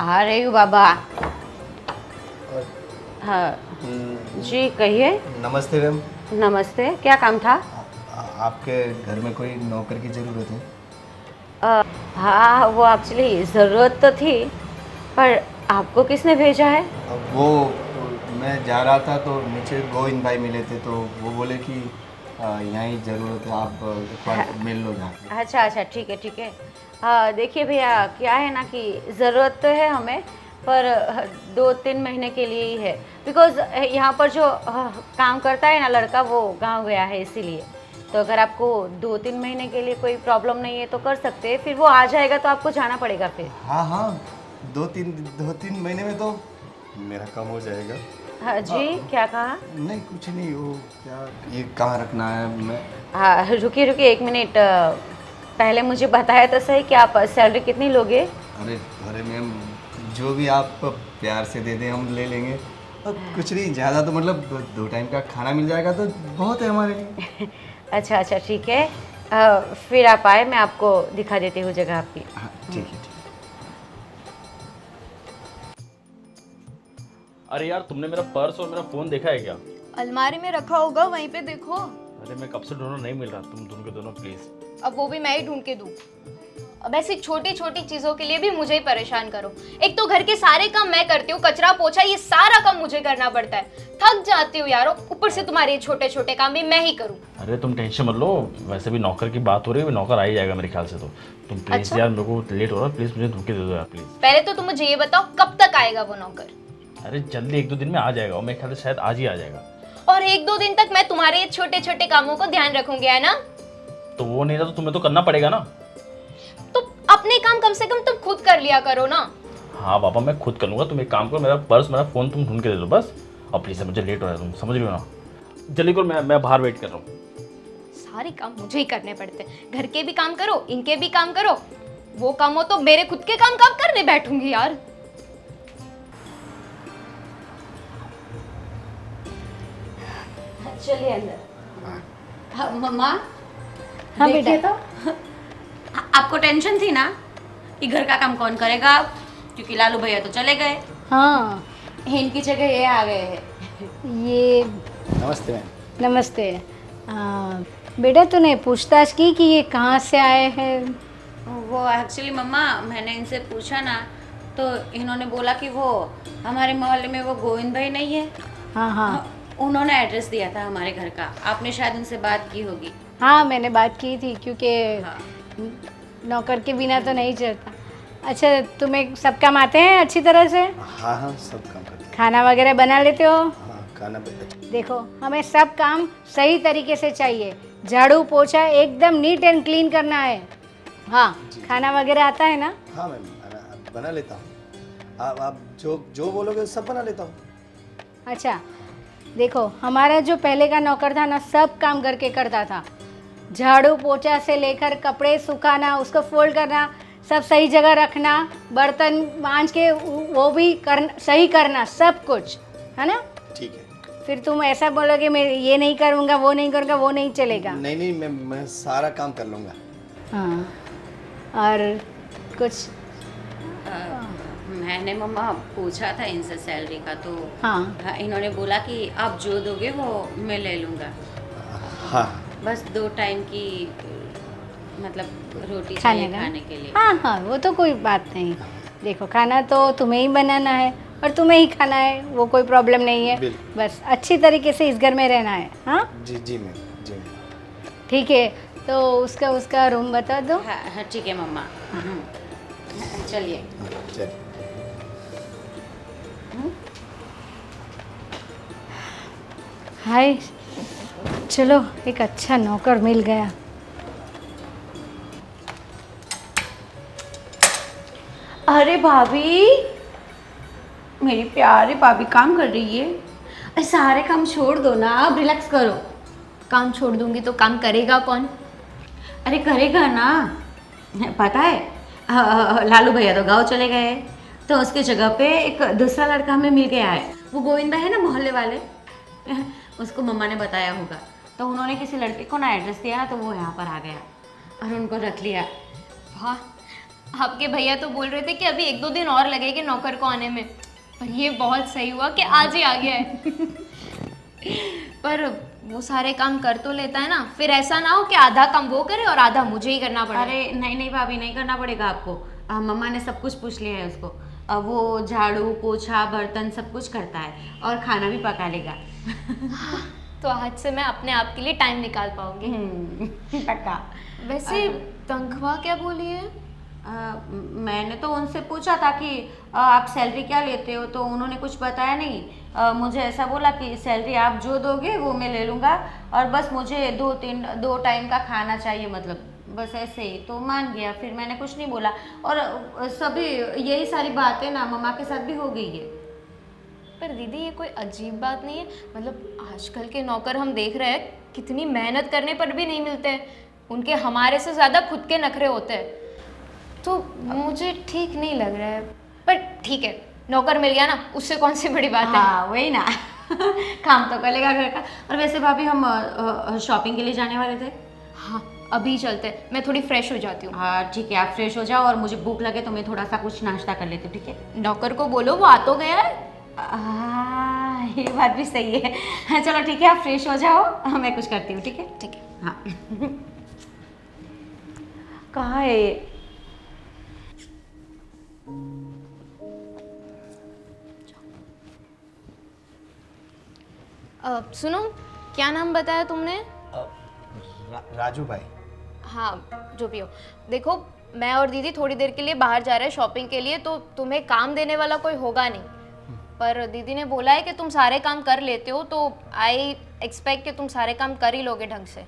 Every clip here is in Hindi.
आ रही हूँ बाबा। और हाँ जी कहिए। नमस्ते मैम। नमस्ते, क्या काम था? आपके घर में कोई नौकर की ज़रूरत है? हाँ वो एक्चुअली ज़रूरत तो थी, पर आपको किसने भेजा है? वो मैं जा रहा था तो नीचे गोविंद भाई मिले थे, तो वो बोले कि यहाँ ही ज़रूरत है, आप एक बार मिल लो जाके। अच्छा अच्छा, ठीक है ठीक है। हाँ देखिए भैया, क्या है ना कि ज़रूरत तो है हमें, पर 2-3 महीने के लिए ही है। बिकॉज़ यहाँ पर जो काम करता है ना लड़का, वो गांव गया है, इसीलिए। तो अगर आपको 2-3 महीने के लिए कोई प्रॉब्लम नहीं है तो कर सकते हैं, फिर वो आ जाएगा तो आपको जाना पड़ेगा फिर। हाँ हाँ, 2-3 महीने में तो मेरा काम हो जाएगा। हाँ जी, क्या कहा? नहीं कुछ नहीं, वो क्या ये कहाँ रखना है मैं? हाँ रुकिए रुकिए 1 मिनट। पहले मुझे बताया तो सही कि आप सैलरी कितनी लोगे? अरे अरे मैम, जो भी आप प्यार से दे दें हम ले लेंगे। अब कुछ नहीं ज़्यादा, तो मतलब 2 टाइम का खाना मिल जाएगा तो बहुत है हमारे लिए। अच्छा अच्छा ठीक है। फिर आप आए, मैं आपको दिखा देती हूँ जगह आपकी। हाँ ठीक है ठीक है। अरे यार, तुमने मेरा पर्स और मेरा फोन देखा है क्या? अलमारी में रखा होगा, वहीं पे देखो। अरे मैं कब से ढूंढ रहा, नहीं मिल रहा। तुम ढूंढ के दो ना प्लीज। अब वो भी मैं ही ढूंढ के दूं? अब ऐसी छोटी छोटी चीजों के लिए भी मुझे ही परेशान करो। एक तो घर के सारे काम मैं करती हूँ, कचरा पोछा ये सारा काम मुझे करना पड़ता है। थक जाती हूँ यारो, ऊपर से तुम्हारे छोटे छोटे काम भी मैं ही करूँ। अरे तुम टेंशन मत लो, वैसे भी नौकर की बात हो रही है, नौकर आ ही जाएगा मेरे ख्याल से। तो तुम प्लीज अच्छा? यार, मेरे को लेट हो रहा है, प्लीज मुझे ढूंढ के दे दो यार प्लीज। पहले तो तुम मुझे ये बताओ, कब तक आएगा वो नौकर? अरे जल्दी 1-2 दिन में आ जाएगा, और मेरे ख्याल से शायद आज ही आ जाएगा। और 1-2 दिन तक मैं तुम्हारे छोटे छोटे कामों को ध्यान रखूंगी, है ना? तो वो नहीं था तो तुम्हें तो करना पड़ेगा ना। तो अपने काम कम से कम तुम खुद कर लिया करो ना। हाँ बाबा, मैं खुद कर लूंगा। तुम एक काम करो, मेरा पर्स मेरा फोन तुम ढूंढ के दे दो बस। और प्लीज मुझे लेट हो रहा है, तुम समझ रही हो ना। जल्दी करो, मैं बाहर वेट कर रहा हूँ। सारे काम मुझे ही करने पड़ते हैं। घर के भी काम करो, इनके भी काम करो। वो काम हो तो मेरे खुद के काम कब करने बैठूंगी यार। चलिए अंदर। हाँ मम्मा। हाँ देखिए बेटा। तो आपको टेंशन थी ना कि घर का काम कौन करेगा, क्योंकि लालू भैया तो चले गए। हाँ इनकी जगह ये आ गए हैं। ये नमस्ते मैम। नमस्ते। बेटा तूने पूछताछ की कि ये कहाँ से आए हैं? वो एक्चुअली मम्मा, मैंने इनसे पूछा ना, तो इन्होंने बोला कि वो हमारे मोहल्ले में वो गोविंद भाई नहीं है। हाँ हाँ उन्होंने एड्रेस दिया था हमारे घर का। आपने शायद उनसे बात की होगी। हाँ मैंने बात की थी, क्योंकि हाँ। नौकर के बिना तो नहीं चलता। अच्छा तुम्हें सब काम आते हैं अच्छी तरह से? हाँ हाँ, सब काम करते हैं। खाना वगैरह बना लेते हो? हाँ खाना अच्छा। देखो हमें सब काम सही तरीके से चाहिए। झाड़ू पोछा एकदम नीट एंड क्लीन करना है। हाँ खाना वगैरह आता है ना? हाँ मैम, बना लेता हूँ। आप जो बोलोगे सब बना लेता हूँ। अच्छा देखो, हमारा जो पहले का नौकर था ना, सब काम घर के करता था। झाड़ू पोछा से लेकर कपड़े सुखाना, उसको फोल्ड करना, सब सही जगह रखना, बर्तन मांज के वो भी सही करना, सब कुछ है ना। ठीक है। फिर तुम ऐसा बोलोगे मैं ये नहीं करूँगा, वो नहीं करूँगा, वो नहीं चलेगा। नहीं नहीं, मैं सारा काम कर लूँगा। हाँ और कुछ? मैंने मम्मा पूछा था इनसे सैलरी का, तो हाँ इन्होंने बोला कि आप जो दोगे वो मैं ले लूँगा। हाँ बस 2 टाइम की मतलब रोटी खाने चाहिए का? खाने के लिए। हाँ हाँ वो तो कोई बात नहीं। देखो खाना तो तुम्हें ही बनाना है और तुम्हें ही खाना है, वो कोई प्रॉब्लम नहीं है। बिल्कुल। बस अच्छी तरीके से इस घर में रहना है। हाँ जी जी मैम, जी मैम। ठीक है, तो उसका रूम बता दो। हाँ हाँ ठीक है मम्मा। चलिए। चलिए। हाय, चलो एक अच्छा नौकर मिल गया। अरे भाभी, मेरी प्यारी भाभी काम कर रही है। अरे सारे काम छोड़ दो ना, अब रिलैक्स करो। काम छोड़ दूंगी तो काम करेगा कौन? अरे करेगा ना, पता है लालू भैया तो गांव चले गए, तो उसकी जगह पे एक दूसरा लड़का हमें मिल गया है। वो गोविंदा है ना मोहल्ले वाले, उसको मम्मा ने बताया होगा, तो उन्होंने किसी लड़के को ना एड्रेस दिया ना, तो वो यहाँ पर आ गया और उनको रख लिया। वाह, आपके भैया तो बोल रहे थे कि अभी 1-2 दिन और लगेंगे नौकर को आने में, पर ये बहुत सही हुआ कि आज ही आ गया है। पर वो सारे काम कर तो लेता है ना, फिर ऐसा ना हो कि आधा काम वो करे और आधा मुझे ही करना पड़े। अरे नहीं नहीं भाभी, नहीं करना पड़ेगा आपको। मम्मा ने सब कुछ पूछ लिया है उसको। वो झाड़ू पोछा बर्तन सब कुछ करता है और खाना भी पका लेगा। तो आज से मैं अपने आप के लिए टाइम निकाल पाऊंगी। पक्का। वैसे तनख्वाह क्या बोली है? मैंने तो उनसे पूछा था कि आप सैलरी क्या लेते हो, तो उन्होंने कुछ बताया नहीं। मुझे ऐसा बोला कि सैलरी आप जो दोगे वो मैं ले लूँगा, और बस मुझे 2 टाइम का खाना चाहिए, मतलब बस ऐसे ही। तो मान गया, फिर मैंने कुछ नहीं बोला। और सभी यही सारी बातें ना मम्मा के साथ भी हो गई है। पर दीदी ये कोई अजीब बात नहीं है, मतलब आजकल के नौकर हम देख रहे हैं कितनी मेहनत करने पर भी नहीं मिलते हैं, उनके हमारे से ज़्यादा खुद के नखरे होते हैं, तो मुझे ठीक नहीं लग रहा है। पर ठीक है, नौकर मिल गया ना, उससे कौन सी बड़ी बात है। हाँ वही ना। काम तो करेगा घर का। और वैसे भाभी हम शॉपिंग के लिए जाने वाले थे। हाँ अभी चलते हैं, मैं थोड़ी फ्रेश हो जाती हूँ। हाँ ठीक है, आप फ्रेश हो जाओ और मुझे भूख लगे तो मैं थोड़ा सा कुछ नाश्ता कर लेती हूँ, ठीक है। नौकर को बोलो वो आ तो गया है। ये बात भी सही है। हाँ चलो ठीक है, आप फ्रेश हो जाओ, मैं कुछ करती हूँ, ठीक है। ठीक है। हाँ। कहाँ है ये? सुनो, क्या नाम बताया तुमने? राजू भाई। हाँ जो भी हो, देखो मैं और दीदी थोड़ी देर के लिए बाहर जा रहे हैं शॉपिंग के लिए, तो तुम्हें काम देने वाला कोई होगा नहीं, पर दीदी ने बोला है कि तुम सारे काम कर लेते हो, तो आई एक्सपेक्ट कि तुम सारे काम कर ही लोगे ढंग से।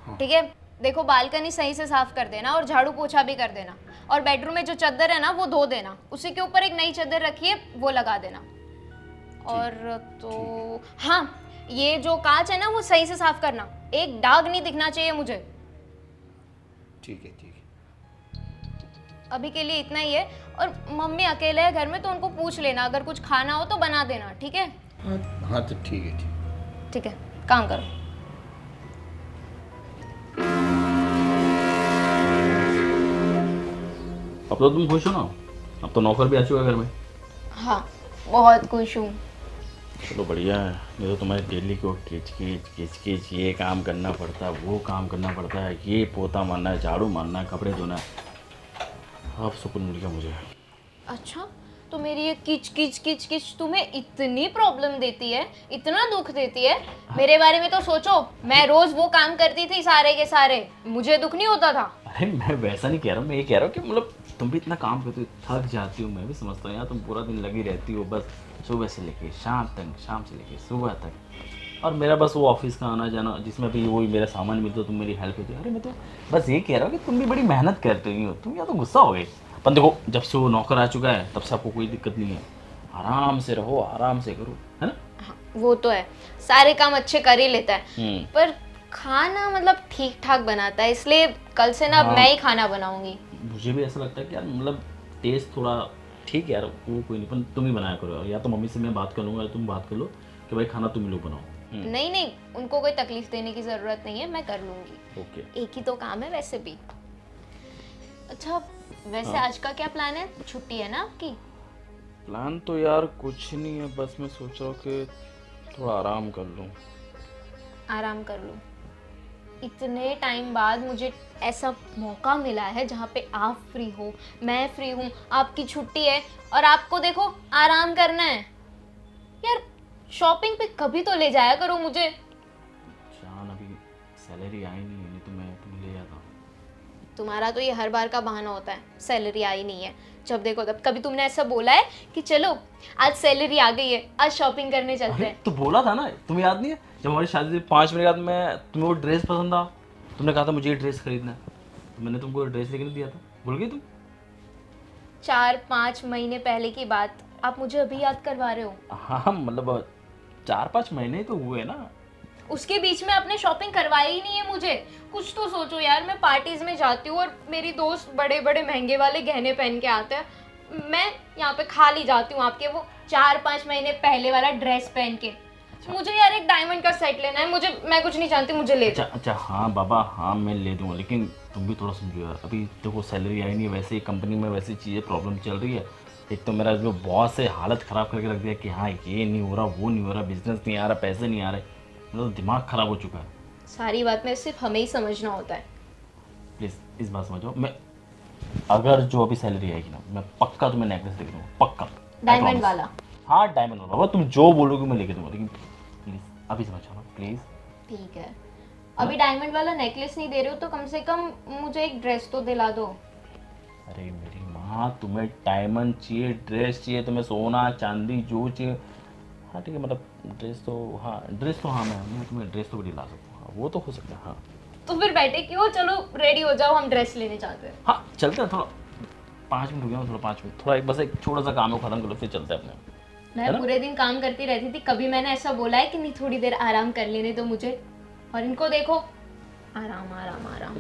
ठीक है, देखो बालकनी सही से साफ कर देना और झाड़ू पोछा भी कर देना, और बेडरूम में जो चादर है ना वो धो देना, उसी के ऊपर एक नई चादर रखी है वो लगा देना। और तो हाँ, ये जो कांच है ना वो सही से साफ करना, एक दाग नहीं दिखना चाहिए मुझे। ठीक है ठीक है। अभी के लिए इतना ही है, और मम्मी अकेले है घर में तो उनको पूछ लेना, अगर कुछ खाना हो तो बना देना, ठीक है। हाँ तो ठीक है ठीक। ठीक है, काम करो। अब तो तुम खुश हो ना, अब तो नौकर भी आ चुका है घर में। हाँ बहुत खुश हूँ। चलो बढ़िया है, नहीं तो तुम्हारे डेली को किच किच किच किच ये काम करना पड़ता है, वो काम करना पड़ता है, ये पोता मारना है, झाड़ू मारना है, कपड़े धोना है। अब सुकून मिल गया मुझे। अच्छा, तो मेरी ये किच किच किच किच तुम्हें इतनी प्रॉब्लम देती है, इतना दुख देती है? मेरे बारे में तो सोचो, मैं रोज वो काम करती थी सारे के सारे, मुझे दुख नहीं होता था। अरे मैं वैसा नहीं कह रहा हूँ, मैं ये कह रहा हूँ कि मतलब तुम भी इतना काम करती हो, थक जाती हो, मैं भी समझता हूँ यार, तुम पूरा दिन लगी रहती हो बस सुबह से लेके शाम तक, शाम से लेके सुबह तक, और मेरा बस वो ऑफिस का आना जाना जिसमें भी वही मेरा सामान मिलता है, तुम मेरी हेल्प करती हो। अरे मैं तो बस ये कह रहा हूँ कि तुम भी बड़ी मेहनत करते हो, तुम या तो गुस्सा हो गए। पर देखो जब से वो नौकर आ चुका है तब से आपको कोई दिक्कत नहीं है, आराम से रहो, आराम से करो, है ना। हाँ, वो तो है, सारे काम अच्छे कर ही लेता है, पर खाना मतलब ठीक ठाक बनाता है, इसलिए कल से ना हाँ। मैं ही खाना बनाऊंगी। मुझे भी ऐसा लगता है कि यार मतलब टेस्ट थोड़ा ठीक है यार, वो कोई नहीं, पर तुम ही बनाया करो, या तो मम्मी से मैं बात कर लूँगा या तुम बात कर लो कि भाई खाना तुम ही लोग बनाओ। नहीं नहीं, उनको कोई तकलीफ देने की जरूरत नहीं है, मैं कर लूंगी। ओके। एक ही तो काम है वैसे भी। अच्छा वैसे हाँ। आज का क्या प्लान है? छुट्टी है ना आपकी? प्लान तो यार कुछ नहीं है, बस मैं सोच रहा हूँ कि थोड़ा आराम कर लूँ। आराम कर लूँ? इतने टाइम बाद मुझे ऐसा मौका मिला है जहाँ पे आप फ्री हो, मैं फ्री हूँ, आपकी छुट्टी है, और आपको देखो आराम करना है। यार शॉपिंग पे कभी तो ले जाया करो मुझे। जान अभी सैलरी आई नहीं है, नहीं तो मैं तुम्हें ले जाता हूँ। तुम्हारा तो ये हर बार का बहाना होता है, सैलरी आई नहीं है, जब देखो तब। कभी तुमने ऐसा बोला है कि चलो आज सैलरी आ गई है, आज शॉपिंग करने चलते हैं? तो बोला था ना, तुम्हें याद नहीं है जब हमारी शादी से 5 मिनट बाद मैं तुम्हें वो ड्रेस पसंद आ, तुमने कहा था मुझे ये ड्रेस खरीदना है, तो मैंने तुमको ड्रेस लेके नहीं दिया था, भूल गई तुम? 4-5 महीने पहले की बात आप मुझे अभी याद करवा रहे हो? हाँ मतलब 4-5 महीने ही तो हुए ना। उसके बीच में आपने शॉपिंग करवाई ही नहीं है मुझे। कुछ तो सोचो यार, मैं पार्टीज में जाती हूँ और मेरी दोस्त बड़े बड़े महंगे वाले गहने पहन के आते हैं, मैं यहाँ पे खाली जाती हूँ आपके वो 4-5 महीने पहले वाला ड्रेस पहन के। मुझे यार एक डायमंड का सेट लेना है, मैं कुछ नहीं जानती, मुझे ले अच्छा हाँ बाबा, हाँ मैं ले दूँगा, लेकिन तुम भी थोड़ा समझो यार, अभी देखो सैलरी आई नहीं है, वैसे ही कंपनी में वैसी चीज़ें प्रॉब्लम चल रही है। एक तो मेरा जो बॉस है हालत ख़राब करके रख दिया कि हाँ ये नहीं हो रहा, वो नहीं हो रहा, बिजनेस नहीं आ रहा, पैसे नहीं आ रहे, मतलब दिमाग ख़राब हो चुका है। सारी बात में सिर्फ हमें ही समझना होता है। प्लीज़ इस बात समझो, मैं अगर जो अभी सैलरी आएगी ना, मैं पक्का तुम्हें नेकलेस दे दूँगा, पक्का। I diamond promise। वाला? हाँ डायमंड वाला, वो तुम जो बोलोगे मैं लेके दूँगा, लेकिन प्लीज़ अभी समझो ना प्लीज़। ठीक है, अभी डायमंड वाला नेकलेस नहीं दे रहे हो तो कम से कम मुझे एक ड्रेस तो दिला दो। अरे मेरी माँ, तुम्हें डायमंड चाहिए, ड्रेस चाहिए, तुम्हें सोना चांदी जो चाहिए, हाँ ठीक है, मतलब ड्रेस तो हाँ मैं तुम्हें ड्रेस तो भी दिला सकता हूँ, हाँ वो तो हो सकता है। हाँ तो फिर बैठे क्यों, चलो रेडी हो जाओ, हम ड्रेस लेने जाते हैं। हाँ चलते हैं, थोड़ा 5 मिनट हो गया, थोड़ा 5 मिनट, थोड़ा बस एक छोटा सा काम है, खत्म कर लो फिर चलते हैं अपने। है मैं ना? पूरे दिन काम करती रहती थी, कभी मैंने ऐसा बोला है कि नहीं थोड़ी देर आराम कर लेने दो मुझे, और इनको देखो आराम आराम आराम।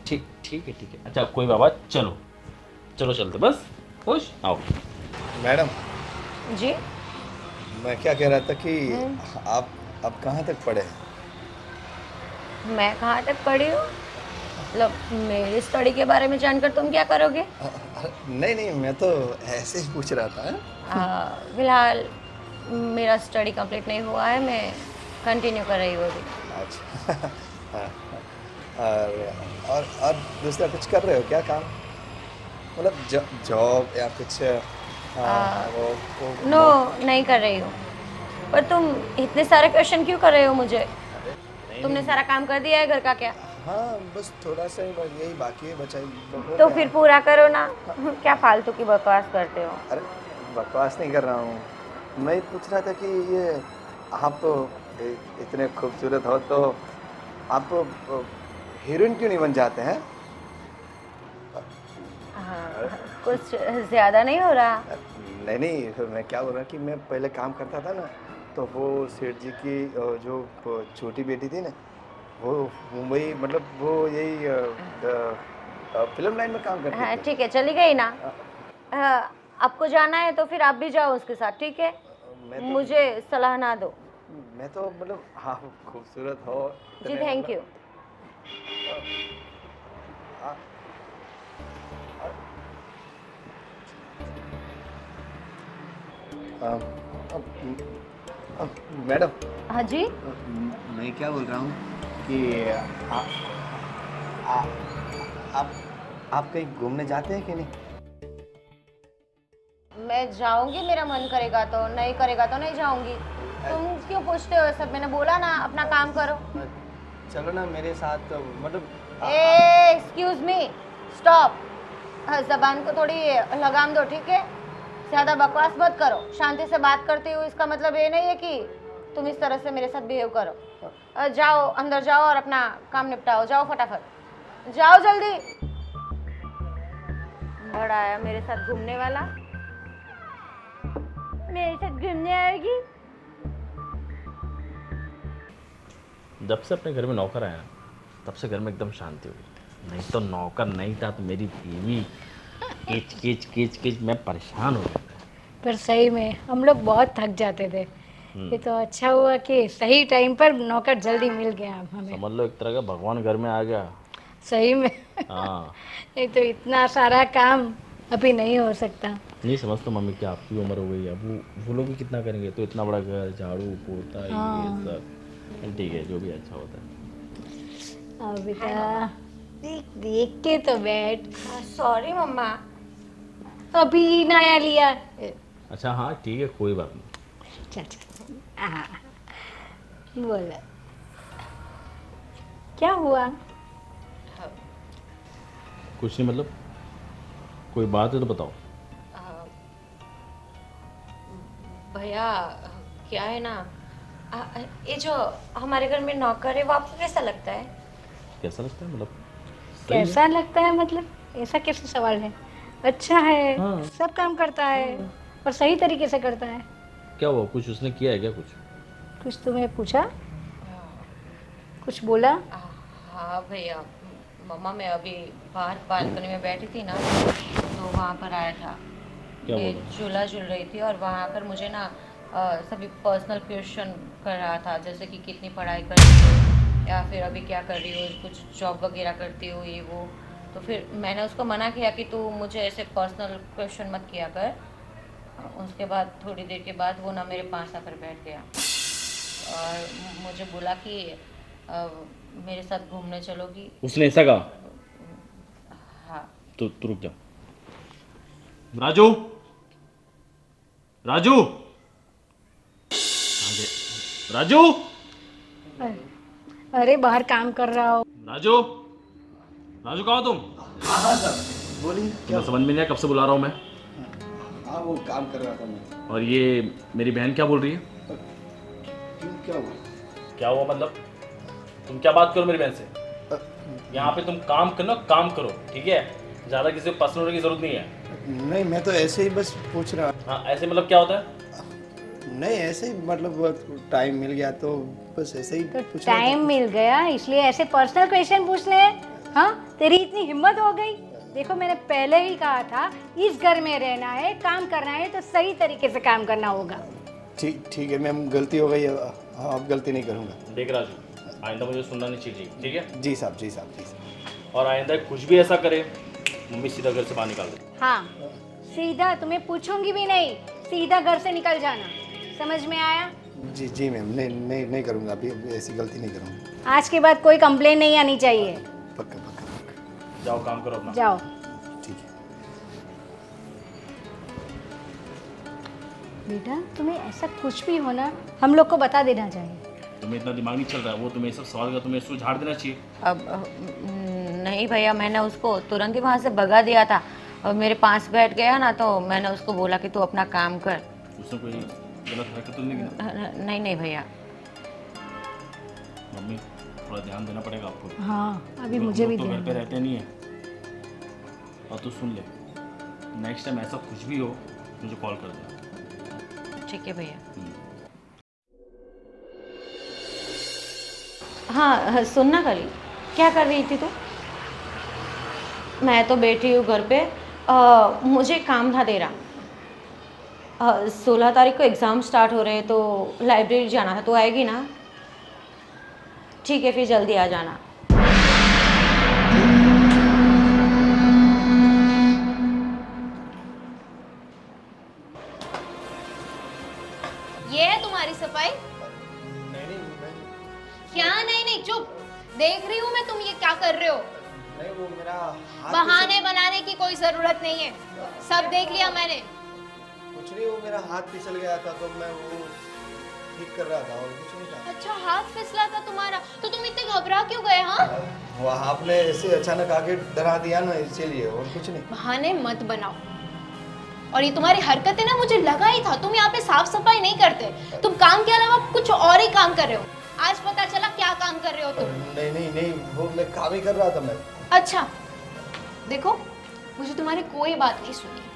ठीक ठीक है ठीक है, अच्छा कोई बाबा, चलो चलो चलते, बस खुश आओ। मैडम, जी मैं क्या कह रहा था कि आप कहाँ तक पढ़े हैं? मैं कहाँ तक पढ़ी हूँ? मतलब मेरी स्टडी के बारे में जानकर तुम क्या करोगे? नहीं नहीं, मैं तो ऐसे ही पूछ रहा था। फिलहाल मेरा स्टडी कंप्लीट नहीं हुआ है, मैं कंटिन्यू कर रही हूँ अभी। अच्छा हाँ, और दूसरा कुछ कर रहे हो क्या काम, मतलब जॉब या कुछ? नो नहीं कर रही हूँ। पर तुम इतने सारे क्वेश्चन क्यों कर रहे हो मुझे? तुमने सारा काम कर दिया है घर का क्या? हाँ बस थोड़ा सा ही यही बाकी है, बचा तो फिर पूरा करो ना। क्या फालतू की बकवास करते हो? अरे बकवास नहीं कर रहा हूँ, मैं पूछ रहा था कि ये आप इतने खूबसूरत हो तो आप हीरोइन क्यों नहीं बन जाते हैं? हाँ, कुछ ज़्यादा नहीं हो रहा? नहीं नहीं, मैं क्या बोल रहा कि मैं पहले काम करता था ना, तो वो सेठ जी की जो छोटी बेटी थी ना, वो मुंबई, मतलब वो यही फिल्म लाइन में काम करती हाँ थी। ठीक है, चली गई ना। आपको जाना है तो फिर आप भी जाओ उसके साथ, ठीक है? मुझे सलाह ना दो। मैं तो मतलब हाँ खूबसूरत हो जी इतने थैंक यू। मैडम, हाँ जी, मैं क्या बोल रहा हूँ कि आप कहीं घूमने जाते हैं कि नहीं? मैं जाऊंगी, मेरा मन करेगा तो, नहीं करेगा तो नहीं जाऊंगी। तुम क्यों पूछते हो सब? मैंने बोला ना अपना काम करो। चलो ना मेरे साथ, मतलब एक्सक्यूज मी, स्टॉप। जबान को थोड़ी लगाम दो, ठीक है? ज़्यादा बकवास मत करो। शांति से बात करती हूँ, इसका मतलब ये नहीं है कि तुम इस तरह से मेरे साथ बिहेव करो। जाओ अंदर जाओ और अपना काम निपटाओ, जाओ फटाफट, जाओ जल्दी। बड़ा आया मेरे साथ घूमने वाला, मेरे साथ घूमने आएगी। जब से अपने घर में नौकर आया ना, तब से घर में एकदम शांति हो गई। नहीं तो नौकर नहीं था तो मेरी बीवी किच किच किच किच, मैं परेशान हो गया था। पर सही में हम लोग बहुत थक जाते थे। ये तो अच्छा हुआ कि सही टाइम पर नौकर जल्दी मिल गया हमें। समझ लो एक तरह का भगवान घर में आ गया। सही में हाँ नहीं तो इतना सारा काम अभी नहीं हो सकता। नहीं समझता मम्मी कि आपकी उम्र हो गई है, अब वो लोग भी कितना करेंगे, तो इतना बड़ा घर, झाड़ू पोता ये सब, ठीक है जो भी अच्छा होता है। अब बेटा देख देख के तो बैठ। सॉरी मम्मा। अभी नया लिया। अच्छा हाँ ठीक है कोई बात नहीं। चल चल हाँ बोला क्या हुआ? कुछ नहीं, मतलब कोई बात है तो बताओ। भैया क्या है ना, ये जो हमारे घर में नौकर है वो आपको कैसा लगता है? कैसा लगता है, मतलब सही है? कैसा लगता है मतलब ऐसा कैसे सवाल है? अच्छा है, हाँ। सब काम करता है और सही तरीके से करता है। क्या हुआ, कुछ उसने किया है क्या कुछ? कुछ तुम्हें पूछा, कुछ बोला? हाँ भैया, मम्मा मैं अभी बाहर बालकनी में बैठी थी ना, तो वहाँ पर आया था। क्या ये बोला? झूला झूल रही थी और वहाँ आकर मुझे ना सभी पर्सनल क्वेश्चन कर रहा था, जैसे कि कितनी पढ़ाई करती हो या फिर अभी क्या कर रही हो, कुछ जॉब वगैरह करती हो, ये वो। तो फिर मैंने उसको मना किया कि तू मुझे ऐसे पर्सनल क्वेश्चन मत किया कर। उसके बाद थोड़ी देर के बाद वो ना मेरे पास आकर बैठ गया और मुझे बोला कि मेरे साथ घूमने चलोगी। उसने ऐसा कहा? हाँ। तो रुक जा। राजू, राजू, राजू, अरे बाहर काम कर रहा हो। राजू, राजू कहाँ हो तुम? हाँ सर, बोलिए क्या? तुम्हें समझ में नहीं आया, कब से बुला रहा हूँ मैं। हाँ वो काम कर रहा था मैं। और ये मेरी बहन क्या बोल रही है? क्यों, क्या हुआ? क्या हुआ मतलब? तुम क्या बात करो मेरी बहन से? यहाँ पे तुम काम करना, काम करो, ठीक है? ज़्यादा किसी को पसंद होने की जरूरत नहीं है। नहीं, मैं तो ऐसे ही बस पूछ रहा। हाँ, ऐसे मतलब क्या होता है? नहीं, ऐसे ही मतलब टाइम मिल गया तो बस ऐसे ही तो पूछ रहा था। टाइम मिल गया इसलिए ऐसे पर्सनल क्वेश्चन पूछने हैं? हाँ, तेरी इतनी हिम्मत हो गई। देखो मैंने पहले ही कहा था इस घर में रहना है, काम करना है तो सही तरीके से काम करना होगा। ठीक है मैम, गलती हो गई, अब गलती नहीं करूँगा। देख राजू, आइंदा मुझे सुनना नहीं चाहिए, ठीक है? जी साहब, जी साहब, जी साहब। और आइंदा कुछ भी ऐसा करे, मम्मी सीधा घर से बाहर निकाल दे। हाँ, सीधा, तुम्हें पूछूंगी भी नहीं, सीधा घर से निकल जाना। समझ में आया? जी जी मैम, नहीं करूँगा, अभी ऐसी गलती नहीं करूँगा। आज के बाद कोई कंप्लेन नहीं आनी चाहिए। पक्का पक्का पक्का। जाओ काम करो अपना। जाओ। ठीक है। बेटा तुम्हें ऐसा कुछ भी होना हम लोग को बता देना चाहिए। तुम्हें इतना दिमाग नहीं चल रहा है, वो तुम्हें सब सवाल का तुम्हें इसको झाड़ देना चाहिए। अब नहीं भैया, मैंने उसको तुरंत ही वहाँ से भगा दिया था और मेरे पास बैठ गया ना तो मैंने उसको बोला कि तू अपना काम कर। उसने कोई गलत हरकत तो नहीं की? नहीं भैया। मम्मी थोड़ा ध्यान देना पड़ेगा आपको। हाँ, अभी हम मुझे लोग भी तो घर ध्यान पे देना। रहते नहीं है। और तू सुन ले, नेक्स्ट टाइम ऐसा कुछ भी हो मुझे कॉल कर दे। ठीक है भैया। हाँ सुनना करी, क्या कर रही थी तू? मैं तो बैठी हूँ घर पे। मुझे काम था तेरा। 16 तारीख को एग्ज़ाम स्टार्ट हो रहे हैं तो लाइब्रेरी जाना था, तो आएगी ना? ठीक है फिर जल्दी आ जाना। ये है तुम्हारी सफाई? क्या नहीं, चुप। देख रही हूँ मैं तुम ये क्या कर रहे हो। नहीं, वो मेरा हाथ बहाने बनाने की कोई जरूरत नहीं है, सब देख लिया मैंने। कुछ नहीं, वो मेरा हाथ फिसल गया था तो मैं वो ठीक कर रहा था और कुछ नहीं था। अच्छा, हाथ फिसला था तुम्हारा, तो तुम इतने घबरा क्यों गए? हाँ, वो आपने ऐसे अचानक आके डरा दिया ना, इसीलिए, और कुछ नहीं। बहाने मत बनाओ। और ये तुम्हारी हरकतें ना, मुझे लगा ही था तुम यहाँ पे साफ सफाई नहीं करते, तुम काम के अलावा कुछ और ही काम कर रहे हो। आज पता चला क्या काम कर रहे हो तुम। नहीं, वो मैं काम ही कर रहा था मैं। अच्छा देखो, मुझे तुम्हारी कोई बात नहीं सुनी।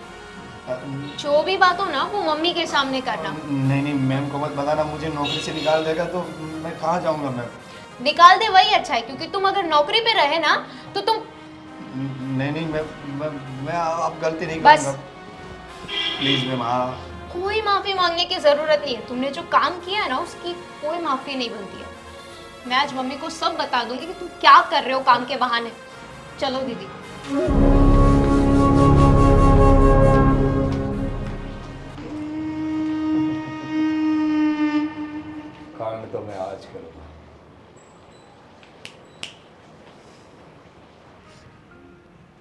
जो भी बात हो ना वो मम्मी के सामने करना। नहीं मैम को मत बताना, मुझे नौकरी से निकाल देगा तो मैं कहाँ जाऊँगा मैम। निकाल दे वही अच्छा है, क्योंकि तुम अगर नौकरी पे रहे ना तो तुम। नहीं मैं अब गलती नहीं बस। करूँगा, प्लीज मैम। हाँ, कोई माफी मांगने की जरूरत नहीं है, तुमने जो काम किया है ना उसकी कोई माफी नहीं बनती है। मैं आज मम्मी को सब बता दूंगी कि तुम क्या कर रहे हो काम के बहाने। चलो दीदी। काम तो मैं आज करूँगा।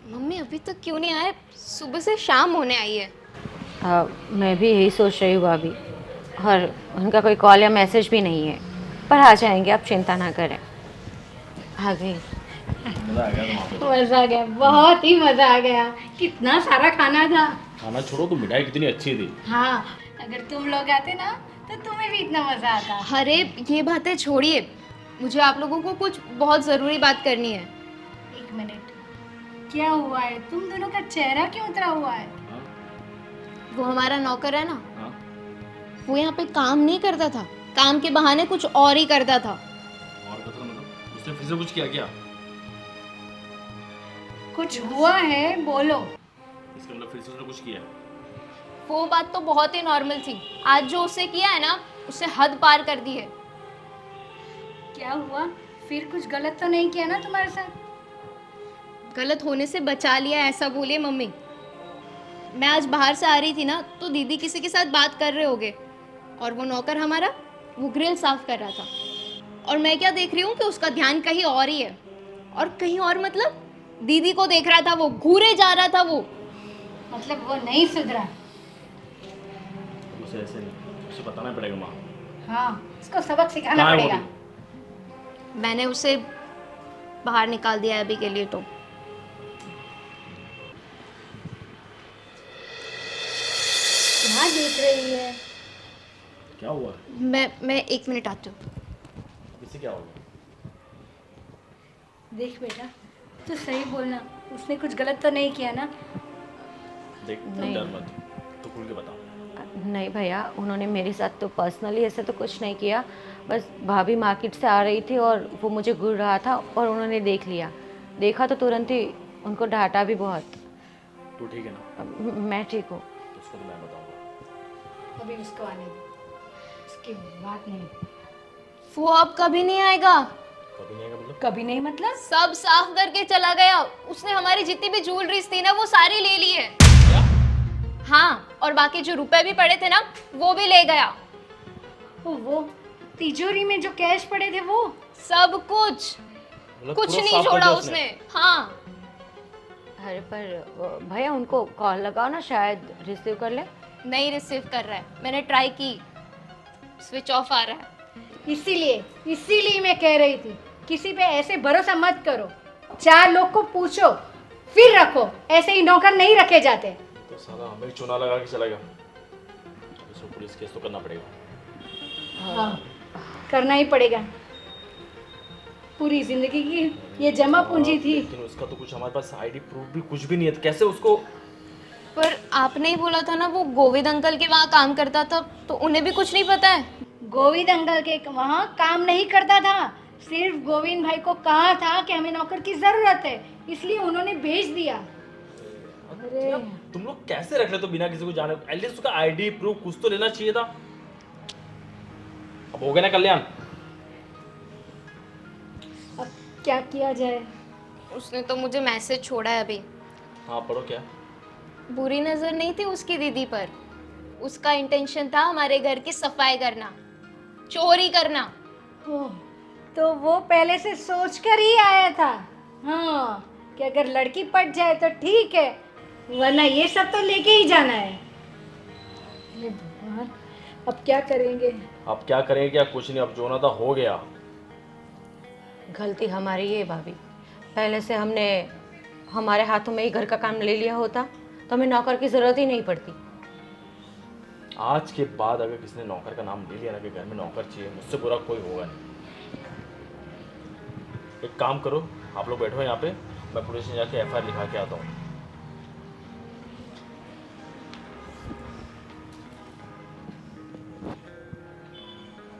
मम्मी अभी तक क्यों नहीं आए? सुबह से शाम होने आई है। मैं भी यही सोच रही हूँ भाभी, और उनका कोई कॉल या मैसेज भी नहीं है, पर आ जाएंगे, आप चिंता ना करें। आ गई। मजा आ गया तुम्हारा? मजा आ गया, बहुत ही मजा आ गया। कितना सारा खाना था। खाना छोड़ो, तो मिठाई कितनी अच्छी थी। हाँ, अगर तुम लोग आते ना तो तुम्हें भी इतना मजा आता। अरे ये बातें छोड़िए, मुझे आप लोगों को कुछ बहुत ज़रूरी बात करनी है। एक मिनट, क्या हुआ है? तुम दोनों का चेहरा क्यों उतरा हुआ है? वो हमारा नौकर है ना, हाँ? वो यहाँ पे काम नहीं करता था, काम के बहाने कुछ और ही करता था। और बता, मतलब उसने फिर से कुछ किया क्या? कुछ हुआ है, बोलो। इसका मतलब फिर से उसने कुछ किया है? वो बात तो बहुत ही नॉर्मल थी, आज जो उससे किया है ना उससे हद पार कर दी है। क्या हुआ? फिर कुछ गलत तो नहीं किया ना तुम्हारे साथ? गलत होने से बचा लिया ऐसा बोलिए मम्मी। मैं आज बाहर से आ रही थी ना तो दीदी किसी के साथ बात कर रहे होगे और वो नौकर हमारा वो ग्रिल साफ कर रहा था और मैं क्या देख रही हूँ कि उसका ध्यान कहीं और ही है। और कहीं और मतलब दीदी को देख रहा था, वो घूरे जा रहा था वो। मतलब वो नहीं सुधरा। उसे ऐसे नहीं, उसे बताना पड़ेगा माँ। हाँ, इसको सबक सिखाना कहाँ है वो पड़ेगा। भी? मैंने उसे बाहर निकाल दिया है अभी के लिए। तो क्या देख रही है? क्या हुआ? मैं 1 मिनट आती हूँ। इससे क्या होगा? देख बेटा, तू सही बोलना, उसने कुछ गलत तो नहीं किया ना? देख नहीं। डर मत, तो खुल के बताओ। नहीं भैया, उन्होंने मेरे साथ तो पर्सनली ऐसे तो कुछ नहीं किया। बस भाभी मार्केट से आ रही थी और वो मुझे घूर रहा था और उन्होंने देख लिया। देखा तो तुरंत ही उनको डांटा भी बहुत। तू ठीक है ना? मैं ठीक हूँ। तो उसको तो मैं बताऊंगा। अभी उसको आने दे, उसकी बात नहीं। वो अब कभी नहीं आएगा। कभी नहीं आएगा मतलब? कभी नहीं मतलब? सब साफ करके चला गया। उसने हमारी जितनी भी ज्वेलरीज थी ना वो सारी ले ली है। क्या? हाँ, और बाकी जो रुपए भी पड़े थे ना वो भी ले गया। वो तिजोरी में जो कैश पड़े थे वो? सब कुछ, मतलब कुछ पूरा नहीं साफ कर छोड़ा दिया उसने। हाँ, अरे पर भैया उनको कॉल लगाओ ना, शायद रिसीव कर ले। नहीं रिसीव कर रहा है। मैंने ट्राई की, स्विच ऑफ आ रहा है। इसीलिए मैं कह रही थी, किसी पे ऐसे भरोसा मत करो। 4 लोग को पूछो फिर रखो, ऐसे ही नौकर नहीं रखे जाते। तो साला हमें चुना लगा के चला गया। इसको पुलिस केस तो करना पड़ेगा। हाँ, करना ही पड़ेगा। पूरी जिंदगी की ये जमा पूंजी थी। लेकिन उसका तो कुछ हमारे पास आईडी प्रूफ भी कुछ भी नहीं है, तो कैसे उसको? पर आपने ही बोला था ना वो गोविंद अंकल के वहाँ काम करता था, तो उन्हें भी कुछ नहीं पता है। गोविंद अंकल के वहाँ काम नहीं करता था, सिर्फ गोविंद भाई को कहा था कि हमें नौकर की जरूरत है, इसलिए उन्होंने भेज दिया। अरे तुम लोग कैसे रख ले तो बिना किसी को जाने? एटलीस्ट उसका आईडी प्रूफ कुछ तो लेना चाहिए था। अब हो गया ना कल्याण। अब क्या किया जाए? उसने तो मुझे मैसेज छोड़ा है अभी। हाँ पढ़ो क्या? बुरी नजर नहीं थी उसकी दीदी पर। उसका इंटेंशन था हमारे घर की सफाई करना, चोरी करना। ओह, तो वो पहले से सोच कर ही आया था। हाँ, कि अगर लड़की पट जाए तो ठीक है, वरना ये सब तो लेके ही जाना है। हे भगवान, अब क्या करेंगे? अब क्या करेंगे? क्या कुछ नहीं, अब जो होना था हो गया। गलती हमारी है भाभी। पहले से हमने हमारे हाथों में ही घर का काम ले लिया होता तो हमें नौकर की ज़रूरत ही नहीं पड़ती। आज के बाद अगर किसी ने नौकर का नाम ले लिया ना कि घर में नौकर चाहिए, मुझसे बुरा कोई होगा नहीं। एक काम करो, आप लोग बैठो यहाँ पे, मैं पुलिस में जाके FIR लिखा के आता हूँ।